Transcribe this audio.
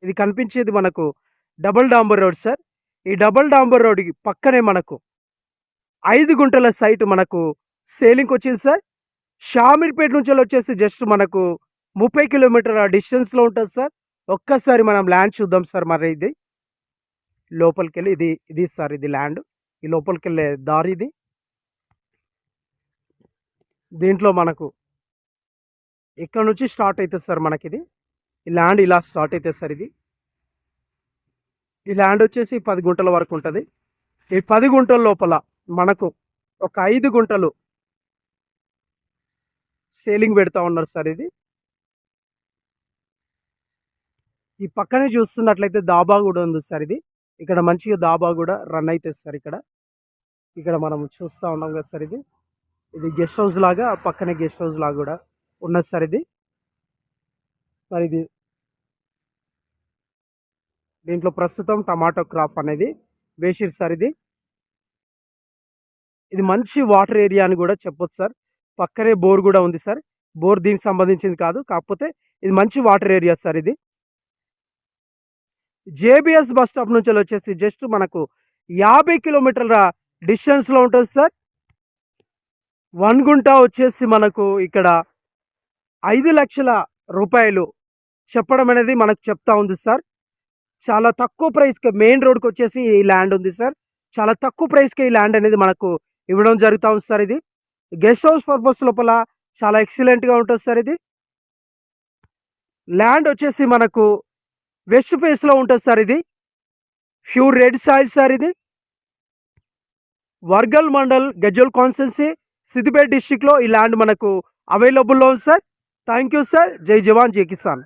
ఇది కనిపించేది మనకు డబుల్ డాంబర్ రోడ్ సార్. ఈ డబుల్ డాంబర్ రోడ్‌కి పక్కనే మనకు 5 గుంటల సైట్ మనకు సేలింగ్‌కి వచ్చింది సార్. షామీర్పేట నుంచెళ్ళొచ్చేసి జస్ట్ మనకు 30 కిలోమీటర్ల డిస్టెన్స్‌లో ఉంటది సార్. ఒక్కసారి మనం ల్యాండ్ చూద్దాం సార్. మరి ఇది లోపలికెళ్ళి ఇది సార్ ఇది ల్యాండ్. ఈ లోపలికెళ్ళే దారి ఇది. దీంట్లో మనకు ఇక్కడ నుంచి స్టార్ట్ అయితది సార్ మనకిది. ఈ ల్యాండ్ ఇలా స్టార్ట్ అయితది సార్ ఇది. ఈ ల్యాండ్ వచ్చేసి 10 గుంటల వరకు ఉంటది. ఈ 10 గుంటల లోపల మనకు ఒక 5 గుంటలు సేలింగ్ పెడతా ఉన్నారు సార్ ఇది. ఈ పక్కనే చూస్తున్నట్లయితే దాబా కూడా ఉంది సార్ ఇది. ఇక్కడ మంచిగా దాబా కూడా రన్ అయితది సార్ ఇక్కడ. ఇక్కడ మనం చూస్తా ఉన్నాం కదా సార్ ఇది. ఇది గెస్ట్ హౌస్ లాగా పక్కనే గెస్ట్ హౌస్ లాగా కూడా ఉన్నది సార్ ఇది. మరి ఇది దీంట్లో ప్రస్తుతం టమాటో క్రాప్ అనేది వేసిర్రు సార్ ఇది. ఇది మంచి వాటర్ ఏరియా అని కూడా చెప్పొచ్చు సార్. పక్కనే బోర్ కూడా ఉంది సార్. బోర్ దీనికి సంబంధించింది కాదు, కాకపోతే ఇది మంచి వాటర్ ఏరియా సార్ ఇది. జేబీఎస్ బస్ స్టాప్ నుంచి వచ్చేసి జస్ట్ మనకు 50 కిలోమీటర్ల డిస్టెన్స్లో ఉంటుంది సార్. 1 గుంట వచ్చేసి మనకు ఇక్కడ 5 లక్షల రూపాయలు చెప్పడం అనేది మనకు చెప్తా ఉంది సార్. చాలా తక్కువ ప్రైస్కి మెయిన్ రోడ్కి వచ్చేసి ఈ ల్యాండ్ ఉంది సార్. చాలా తక్కువ ప్రైస్కి ఈ ల్యాండ్ అనేది మనకు ఇవ్వడం జరుగుతూ ఉంది సార్. ఇది గెస్ట్ హౌస్ పర్పస్ లోపల చాలా ఎక్సలెంట్గా ఉంటుంది సార్. ఇది ల్యాండ్ వచ్చేసి మనకు వెస్ట్ ఫేస్లో ఉంటుంది సార్. ఇది ప్యూర్ రెడ్ సాయిల్ సార్. ఇది వర్గల్ మండల్ గజ్వల్ కాన్స్టిట్యున్సీ సిద్దిపేట డిస్టిక్లో ఈ ల్యాండ్ మనకు అవైలబుల్లో ఉంది సార్. Thank you sir. జై జవాన్ జై కిసాన్.